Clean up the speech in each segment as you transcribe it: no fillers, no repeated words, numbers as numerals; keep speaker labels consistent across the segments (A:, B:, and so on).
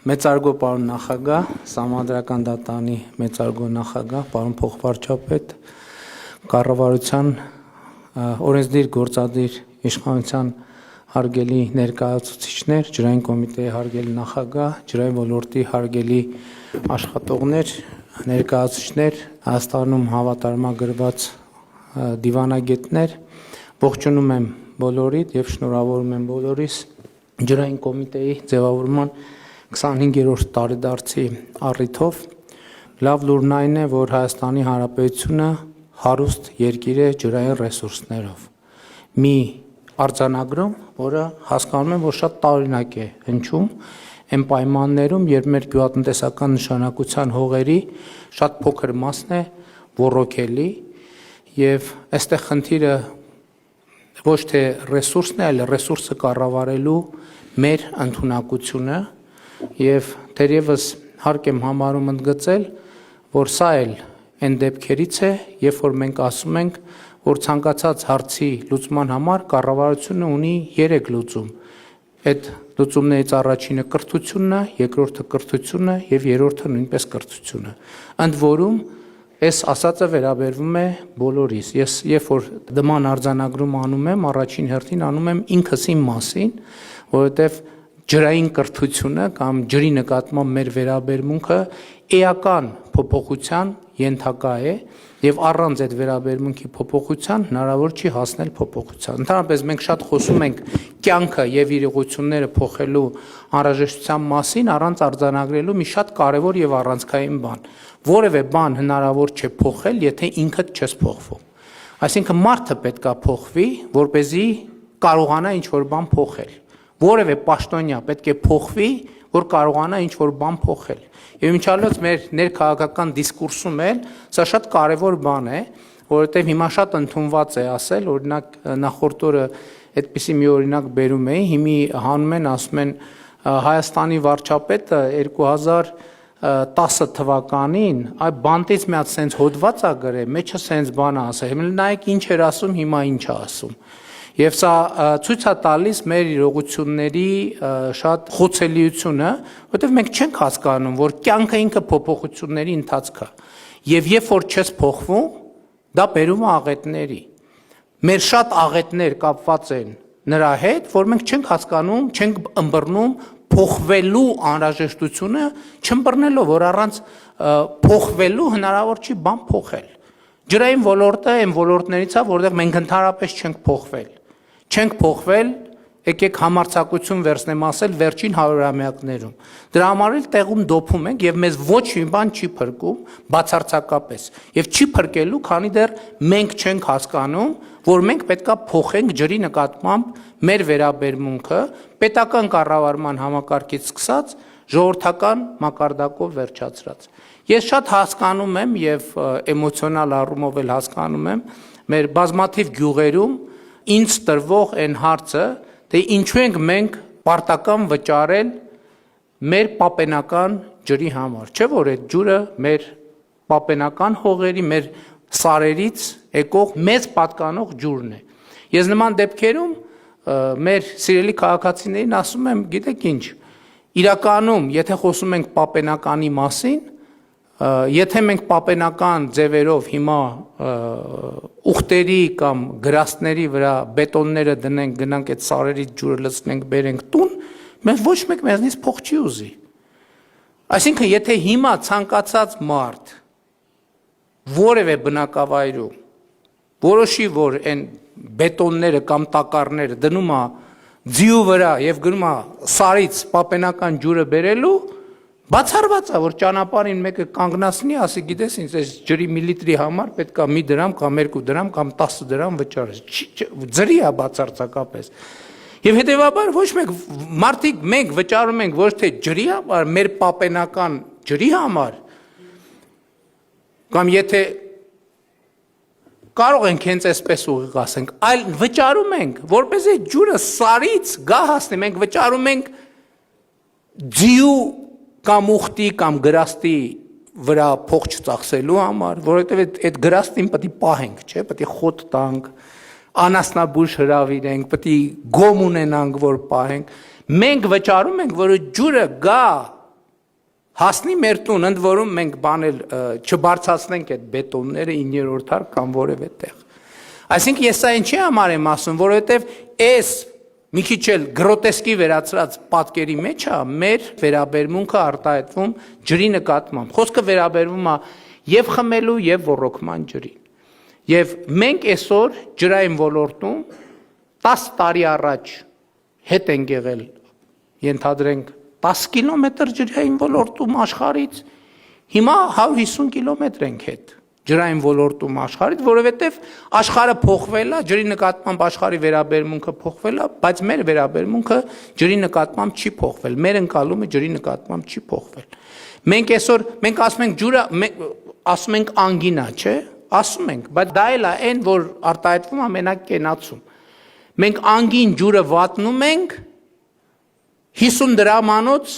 A: Մեծարգո պարոն նախագահ, Սահմանադրական դատարանի մեծարգո նախագահ, պարոն փոխվարչապետ, կառավարության օրենսդիր գործադիր իշխանության հարգելի ներկայացուցիչներ, ջրային կոմիտեի հարգելի նախագահ, ջրային ոլորտի հարգելի աշխատողներ, ներկայացուցիչներ, Հայաստանում հավատարմագրված դիվանագետներ, ողջունում եմ բոլորիդ եւ շնորհավորում եմ բոլորիս ջրային կոմիտեի ձևավորման 25-րդ տարեդարձի առիթով լավ լուրն այն է, որ Հայաստանի Հանրապետությունը հարուստ երկիր է ջրային ռեսուրսներով։ Մի արձանագրում, որը հասկանում եմ, որ շատ տարօրինակ է հնչում այն պայմաններում, երբ մեր գյուղատնտեսական նշանակության հողերի շատ փոքր մասն է ոռոգելի եւ այստեղ խնդիրը ոչ թե ռեսուրսն է, այլ ռեսուրսը կառավարելու մեր ընդունակությունը եւ թերևս հարկ եմ համարում ընդգծել, որ սա էլ այն դեպքերից է, երբ որ մենք ասում ենք, որ ցանկացած հարցի լուծման համար կառավարությունը ունի 3 լուծում։ Այդ լուծումներից առաջինը կրթությունն է, երկրորդը կրթությունը եւ երրորդը նույնպես կրթությունը։ Ընդ որում այս ասածը վերաբերվում է բոլորիս։ Ես երբ որ դման արձանագրում անում եմ, առաջին հերթին անում եմ ինքս իմ մասին, որովհետեւ ջրային կրթությունը կամ ջրի նկատմամբ մեր վերաբերմունքը էական փոփոխության ենթակա է եւ առանց այդ վերաբերմունքի փոփոխության հնարավոր չի հասնել փոփոխության։ Ընդհանրապես մենք շատ խոսում ենք կյանքը եւ իրողությունները փոխելու անհրաժեշտության մասին առանց արձանագրելու մի շատ կարեւոր եւ առանցքային բան։ Որևէ բան հնարավոր չէ փոխել, եթե ինքդ չես փոխվում։ Այսինքն մարդը պետքա փոխվի, որ เป զի կարողանա ինչ-որ բան փոխել։ Որևէ պաշտոնյա պետք է փոխվի, որ կարողանա ինչ-որ բան փոխել։ Եվ մինչալոց մեր ներքաղաքական դիսկուրսում էլ սա շատ կարևոր բան է, որովհետև հիմա շատ ընդունված է ասել, օրինակ նախորդ օրը այդպիսի մի օրինակ բերում էի, հիմի հանում են, ասում են Հայաստանի վարչապետը 2010 թվականին այ բանտից մի հատ սենց հոդված է գրել, մեջը սենց բան է ասել, հիմա նայեք ինչ էր ասում, հիմա ինչ է ասում։ Եվ սա ցույց է տալիս մեր իրողությունների շատ խոցելիությունը, որովհետև մենք չենք հասկանում, որ կյանքը ինքը փոփոխությունների ընթացք է։ Եվ երբ որ չես փոխվում, դա բերում է աղետների։ Մեր շատ աղետներ կապված են նրա հետ, որ մենք չենք հասկանում, չենք ըմբռնում փոխվելու անհրաժեշտությունը, չըմբռնելով, որ առանց փոխվելու հնարավոր չի բան փոխել։ Ջրային ոլորտը այն ոլորտներից է, որտեղ մենք ընդհանրապես չենք փոխվել։ Չենք փոխվել, եկեք համարձակություն վերցնեմ ասել վերջին 100-ամյակներում։ Դրա համար էլ տեղում դոփում ենք եւ մեզ ոչ մի բան չի փրկում բացարձակապես։ Եվ չի փրկելու, քանի դեռ մենք չենք հասկանում, որ մենք պետքա փոխենք ջրի նկատմամբ մեր վերաբերմունքը պետական կառավարման համակարգից սկսած ժողովրդական մակարդակով վերջացրած։ Ես շատ հասկանում եմ եւ էմոցիոնալ առումով էլ հասկանում եմ մեր բազմաթիվ գյուղերում ինձ տրվող այն հարցը, թե ինչու ենք մենք պարտական վճարել մեր պապենական ջրի համար, չէ՞ որ այդ ջուրը մեր պապենական հողերի, մեր սարերից եկող մեծ պատկանող ջուրն է։ Ես նման դեպքերում մեր սիրելի քաղաքացիներին ասում եմ, գիտեք ինչ, իրականում, եթե խոսում ենք պապենականի մասին, եթե մենք պապենական ձևերով հիմա ուխտերի կամ գրաստների վրա բետոնները դնենք, գնանք այդ սարերից ջուրը լցնենք, բերենք տուն, մենք ոչ մեկ մեզնից փող չի ուզի։ Այսինքն, եթե հիմա ցանկացած մարդ որևէ բնակավայրում որոշի, որ այն բետոնները կամ տակառները դնում է ձիու վրա եւ գնում է սարից պապենական ջուրը բերելու, բացառված է, որ ճանապարհին մեկը կանգնացնի, ասի, գիտես, ինձ այս ջրի միլիտրի համար պետքա մի դրամ կամ 2 դրամ կամ 10 դրամ վճարես։ Ջրի է բացարձակապես։ Եվ հետեւաբար ոչ մեկ մարդիկ մենք վճարում ենք ոչ թե ջրի համար, մեր պապենական ջրի համար, կամ եթե կարող ենք հենց այսպես ուղիղ ասենք, այլ վճարում ենք, որպեսզի ջուրը սարից գա հասնի, մենք վճարում ենք ձիու կամ ուխտի կամ գրաստի վրա փող չծախսելու համար, որովհետև այդ գրաստին պետք է պահենք, չէ՞, պետք է խոտ տանք, անասնաբույժ հրավիրենք, պետք է գոմ ունենանք, որ պահենք։ Մենք վճարում ենք, որ ջուրը գա հասնի մեր տուն, ընդ որում մենք բանել չբարձրացնենք այդ բետոնները 9-րդ հարկ կամ որևէ տեղ։ Այսինքն ես սա ինչի համար եմ ասում, որովհետև այս մի քիչ էլ գրոտեսկի վերածրած պատկերի մեջ է մեր վերաբերմունքը արտահայտվում ջրի նկատմամբ։ Խոսքը վերաբերվում է եւ խմելու եւ ոռոգման ջրին։ Եվ մենք այսօր ջրային ոլորտում 10 տարի առաջ հետ ենք եղել, ենթադրենք 10 կիլոմետր ջրային ոլորտում աշխարհից, հիմա 150 կիլոմետր ենք հետ ջրային ոլորտում աշխարհից, որովհետև աշխարհը փոխվել է, ջրի նկատմամբ աշխարհի վերաբերմունքը փոխվել է, բայց մեր վերաբերմունքը ջրի նկատմամբ չի փոխվել, մեր ընկալումը ջրի նկատմամբ չի փոխվել։ Մենք այսօր մենք ասում ենք ջուրը, ասում ենք անգինա, չէ՞, ասում ենք, բայց դա էլ է այն, որ արտահայտվում է մենակ կենացում։ Մենք անգին ջուրը վատնում ենք 50 դրամանոց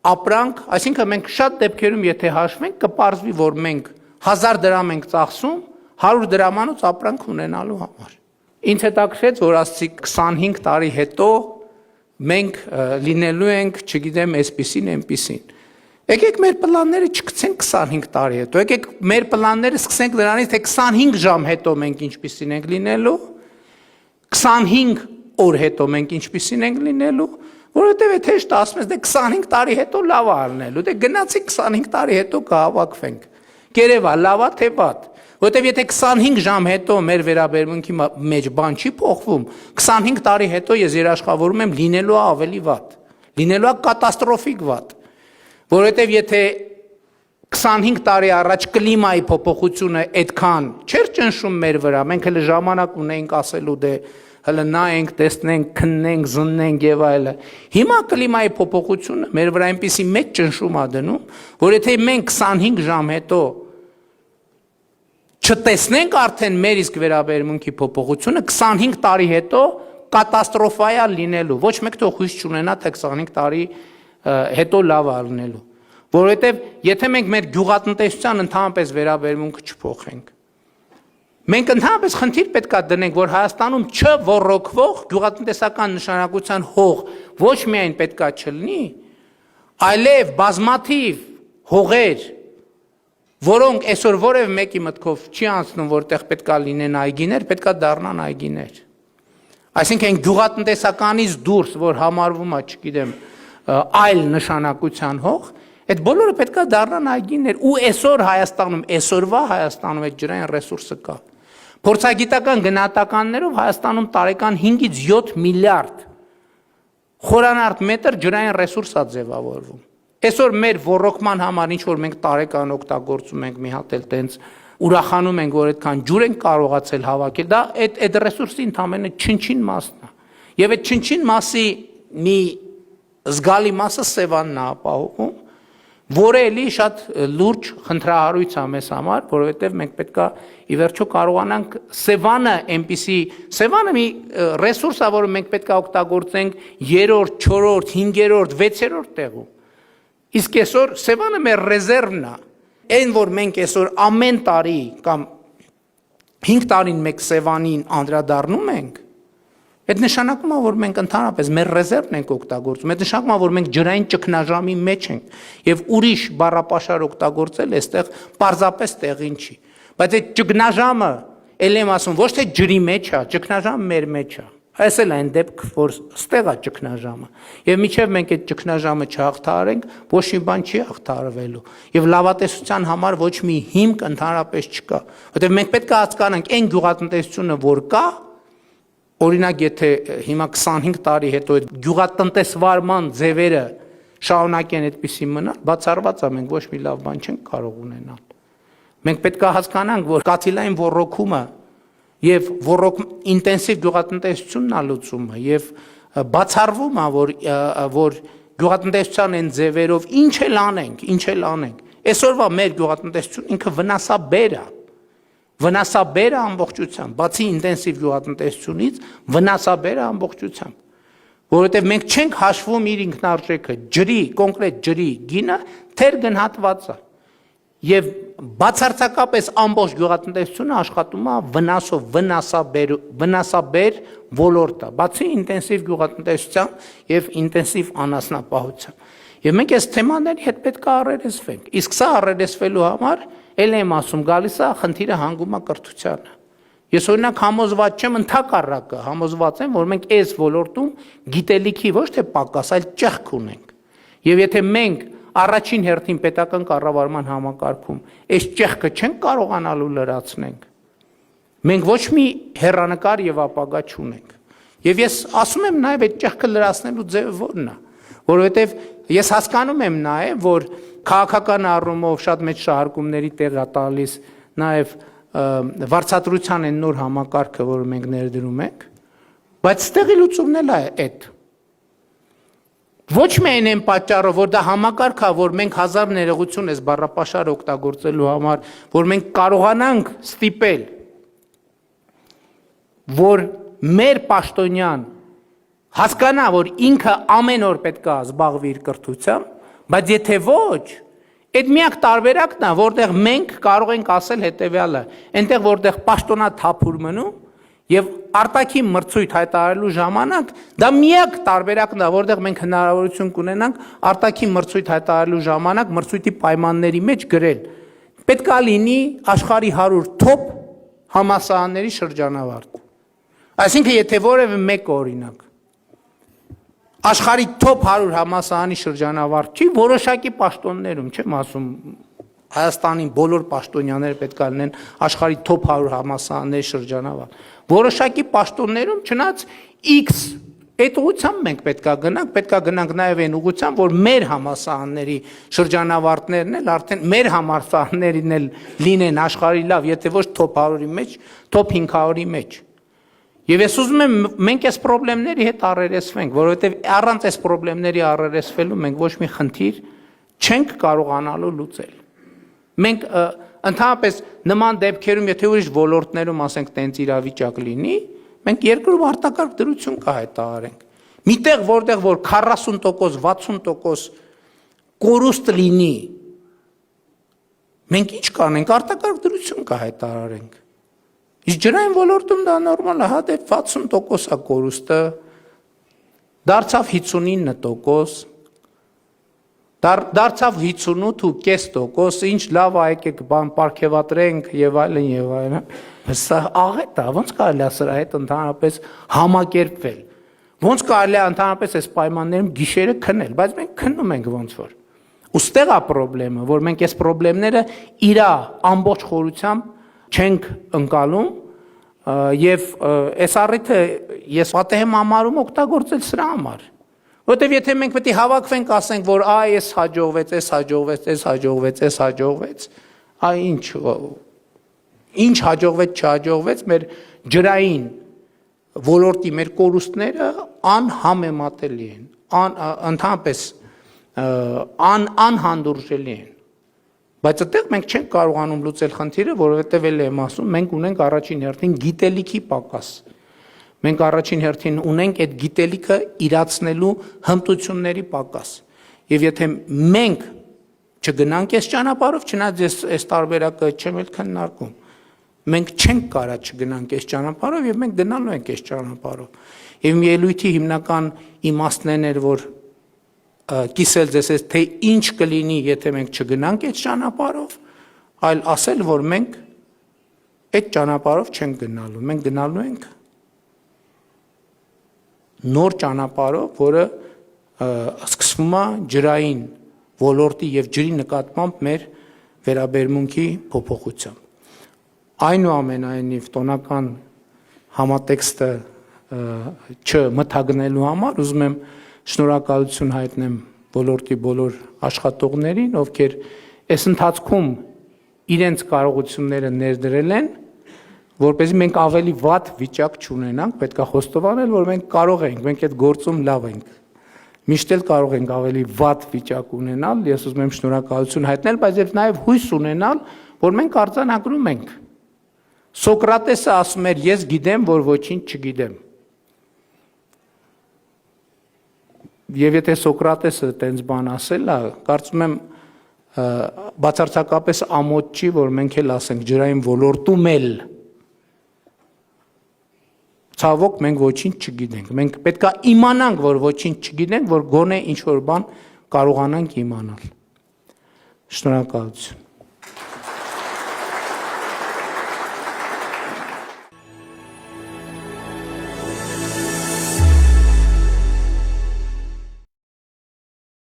A: ապրանք, այսինքն մենք շատ դեպքերում եթե հաշվենք, կպարզվի, որ մենք 1000 դրամ ենք ծախսում 100 դրամանոց ապրանք ունենալու համար։ Ինձ հետաքրքրեց, որ ասացի 25 տարի հետո մենք լինելու ենք, չգիտեմ, այսպիսին, այնպիսին։ Եկեք մեր պլանները չգցենք 25 տարի հետո, եկեք մեր պլանները սկսենք նրանից, թե 25 ժամ հետո մենք ինչպիսին ենք լինելու, 25 օր հետո մենք ինչպիսին ենք լինելու, որովհետև եթե հեշտ ասում ես, դե 25 տարի հետո լավ է ալնելու, դե գնացի 25 տարի հետո կհավաքվենք։ Կերևա լավ է թե վատ, որովհետև եթե 25 ժամ հետո մեր վերաբերմունքի մեջ բան չի փոխվում, 25 տարի հետո ես երաշխավորում եմ լինելու է ավելի վատ, լինելու է կատաստրոֆիկ վատ, որովհետև եթե 25 տարի առաջ կլիմայի փոփոխությունը այդքան չէր ճնշում մեր վրա, մենք հələ ժամանակ ունեինք ասելու դե հələ նայենք, տեսնենք, քննենք, զննենք եւ այլը։ Հիմա կլիմայի փոփոխությունը մեր վրա այնպիսի մեծ ճնշում է դնում, որ եթե մենք 25 ժամ հետո չտեսնենք արդեն մեր իսկ վերաբերմունքի փոփոխությունը, 25 տարի հետո կատաստրոֆա է լինելու։ Ոչ մեկ թող հույս չունենա, թե 25 տարի հետո լավ է լինելու։ Որովհետև եթե մենք մեր գյուղատնտեսության ընդհանրապես վերաբերմունքը չփոխենք, մենք ընդհանրապես խնդիր պետք է դնենք, որ Հայաստանում չոռոգվող գյուղատնտեսական նշանակության հող ոչ միայն պետք է չլինի, այլև բազմաթիվ հողեր, որոնք այսօր որևէ մեկի մտքով չի անցնում, որտեղ պետք է լինեն այգիներ, պետք է դառնան այգիներ։ Այսինքն գյուղատնտեսականից դուրս, որ համարվում է, չգիտեմ, այլ նշանակության հող, այդ բոլորը պետք է դառնան այգիներ, ու այսօր Հայաստանում, այսօրվա Հայաստանում այդ ջրային ռեսուրսը կա։ Փորձագիտական գնահատականներով Հայաստանում տարեկան 5-ից 7 միլիարդ խորանարդ մետր ջրային ռեսուրս է ձևավորվում։ Այսօր մեր ոռոգման համար ինչ որ մենք տարեկան օգտագործում ենք մի հատ էլ տենց ուրախանում ենք, որ այդքան ջուր ենք կարողացել հավաքել, դա այդ ռեսուրսի ընդամենը չնչին մասն է։ Եվ այդ չնչին մասի մի զգալի մասը Սևանն է ապահովում, որը էլի շատ լուրջ խնդրահարույց է մեզ համար, որովհետև մենք պետք է ի վերջո կարողանանք Սևանը այնպիսի, Սևանը մի ռեսուրս է, որը մենք պետք է օգտագործենք 3-րդ, 4-րդ, 5-րդ, 6-րդ տեղում։ Իսկ այսօր Սևանը մեր ռեզերվն է, այն որ մենք այսօր ամեն տարի կամ 5 տարին մեկ Սևանին անդրադառնում ենք, այդ նշանակում է, որ մենք ընդհանրապես մեր ռեզերվն ենք օգտագործում, այդ նշանակում է, որ մենք ջրային ճգնաժամի մեջ ենք եւ ուրիշ բառապաշար օգտագործել այստեղ պարզապես տեղին չի։ Բայց այդ ճգնաժամը, ել եմ ասում, ոչ թե ջրի մեջ է, ճգնաժամը մեր մեջ է։ Այս էլ այն դեպք, որ ստեղ է ճգնաժամը։ Եվ մինչև մենք այդ ճգնաժամը չհաղթահարենք, ոչ մի բան չի հաղթահարվելու։ Եվ լավատեսության համար ոչ մի հիմք ընդհանրապես չկա։ Որտեղ մենք պետք է հասկանանք այն գյուղատնտեսությունը, որ կա, օրինակ եթե հիմա 25 տարի հետո այդ գյուղատնտեսվարման ձևերը շարունակեն այդպիսի մնալ, բացառված է մենք ոչ մի լավ բան չենք կարող ունենալ։ Մենք պետք է հասկանանք, որ կաթիլային ոռոգումը եւ ինտենսիվ գյուղատնտեսությունն է լուծումը եւ բացառվում է, որ գյուղատնտեսության այն ձևերով ինչ էլ անենք, այսօրվա մեր գյուղատնտեսությունը ինքը վնասաբեր է ամբողջությամբ, բացի ինտենսիվ գյուղատնտեսությունից, վնասաբեր է ամբողջությամբ, որովհետև մենք չենք հաշվում իր ինքնարժեքը, կոնկրետ ջրի գինը թեր գնահատված է, եւ բացարձակապես ամբողջ գյուղատնտեսությունը աշխատում է վնասաբեր ոլորտ է, բացի ինտենսիվ գյուղատնտեսության եւ ինտենսիվ անասնապահության։ Եվ մենք այս թեմաների հետ պետք է առերեսվենք։ Իսկ սա առերեսվելու համար ել եմ ասում գալիս է խնդիրը հանգում է կրթությանը։ Ես օրինակ համոզված չեմ, ընդհակառակը համոզված եմ, որ մենք այս ոլորտում գիտելիքի ոչ թե պակաս, այլ ճեղք ունենք։ Եվ եթե մենք առաջին հերթին պետական կառավարման համակարգում այս ճեղքը չենք կարողանալու լրացնենք, մենք ոչ մի հեռանկար եւ ապագա չունենք։ Եվ ես ասում եմ նաեւ այդ ճեղքը լրացնելու ձևը ո՞րն է, որովհետեւ ես հասկանում եմ նաեւ, որ քաղաքական առումով շատ մեծ շահարկումների տեղ է տալիս նաեւ վարձատրության են նոր համակարգը, որը մենք ներդրում ենք, բայց ստեղի լուծումն էլ է այդ։ Ոչ միայն այն պատճառով, որ դա համակարգ է, որ մենք հազար ներողություն ես բառապաշար օգտագործելու համար, որ մենք կարողանանք ստիպել, որ մեր պաշտոնյան հասկանա, որ ինքը ամեն օր պետք է զբաղվի իր կրթությամբ, բայց եթե ոչ, այդ միակ տարբերակն է, որտեղ մենք կարող ենք ասել հետևյալը, այնտեղ որտեղ պաշտոնա թափուր մնում եւ արտաքին մրցույթ հայտարարելու ժամանակ դա միակ տարբերակն է, որտեղ մենք հնարավորություն կունենանք արտաքին մրցույթ հայտարարելու ժամանակ մրցույթի պայմանների մեջ գրել։ Պետք է լինի աշխարհի 100 top համալսարանների շրջանավարտ։ Այսինքն եթե որևէ մեկ օրինակ աշխարհի top 100 համալսարանի շրջանավարտ չի, որոշակի պաշտոններում, չեմ ասում Հայաստանի բոլոր պաշտոնյաները պետք է լինեն աշխարհի top 100 համալսարանների շրջանավարտ։ Որոշակի պաշտոններում չնայած X այդ ուղղությամբ մենք պետք է գնանք նաև այն ուղղությամբ, որ մեր համալսարանների շրջանավարտներն էլ արդեն մեր համալսարաններն էլ լինեն աշխարհի լավ, եթե ոչ top 100-ի մեջ, top 500-ի մեջ։ Եվ ես ուզում եմ մենք այս խնդիրների հետ առերեսվենք, որովհետև առանց այս խնդիրների առերեսվելու մենք ոչ մի խնդիր չենք կարողանալու լուծել։ Մենք ընդհանրապես նման դեպքերում, եթե ուրիշ ոլորտներում ասենք տենց իրավիճակ լինի, մենք երկրում արտակարգ դրություն կհայտարարենք։ Միտեղ որտեղ որ 40%, 60% կորուստ լինի, մենք ինչ կանենք, արտակարգ դրություն կհայտարարենք։ Իսկ ջրային ոլորտում դա նորմալ է, հա դե 60% է կորուստը, դարձավ 59%, դարձավ 58.5%, ինչ լավ է, եկեք բան պարգևատրենք եւ այլն եւ այլն։ Սա աղետ է, ոնց կարելի է սրա հետ ընդհանրապես համակերպվել։ Ոնց կարելի է ընդհանրապես այս պայմաններում գիշերը քնել, բայց մենք քննում ենք ոնց որ։ Ոստեղ է խնդրեմը, որ մենք այս խնդիրները իր ամբողջ խորությամբ չենք ընկալում եւ այս առիթը ես պատեհ եմ համարում օգտագործել սրա համար, որովհետեւ եթե մենք պետք է հավաքվենք, ասենք, որ այս հաջողվեց, այս հաջողվեց, այս հաջողվեց, այս հաջողվեց, ինչ հաջողվեց, չհաջողվեց, մեր ջրային ոլորտի մեր կորուստները անհամեմատելի են, ընդհանրապես անհանդուրժելի են։ Բայց այդտեղ մենք չենք կարողանում լուծել խնդիրը, որովհետև էլ եմ ասում, մենք ունենք առաջին հերթին գիտելիքի պակաս։ Մենք առաջին հերթին ունենք այդ գիտելիքը իրացնելու հմտությունների պակաս։ Եվ եթե մենք չգնանք այս ճանապարհով, չնայած ես այս տարբերակը չեմ էլ քննարկում, մենք չենք կարա չգնանք այս ճանապարհով եւ մենք գնալու ենք այս ճանապարհով։ Եվ մի ելույթի հիմնական իմաստն էր, որ կիսել ձեզ այս թե ինչ կլինի, եթե մենք չգնանք այդ ճանապարհով, այլ ասել, որ մենք այդ ճանապարհով չենք գնալու, մենք գնալու ենք նոր ճանապարհով, որը սկսվում է ջրային ոլորտի եւ ջրի նկատմամբ մեր վերաբերմունքի փոփոխությամբ։ Այնուամենայնիվ տոնական համատեքստը չմթագնելու համար ուզում եմ շնորհակալություն հայտնեմ ոլորտի բոլոր աշխատողներին, ովքեր այս ընթացքում իրենց կարողությունները ներդրել են, որպեսզի մենք ավելի վատ վիճակ չունենանք, պետք է խոստովանել, որ մենք կարող ենք, մենք այդ գործում լավ ենք։ Միշտ էլ կարող ենք ավելի վատ վիճակ ունենալ, ես ուզում եմ շնորհակալություն հայտնել, բայց եւ նաեւ հույս ունենալ, որ մենք արձանագրում ենք։ Սոկրատեսը ասում էր, ես գիտեմ, որ ոչինչ չգիտեմ։ Եվ եթե Սոկրատեսը տենց բան ասել է, կարծում եմ բացարձակապես ամոթ չի, որ մենք էլ ասենք ջրային ոլորտում էլ ցավոք մենք ոչինչ չգիտենք։ Մենք պետք է իմանանք, որ ոչինչ չգիտենք, որ գոնե ինչ որ բան կարողանանք իմանալ։ Շնորհակալություն։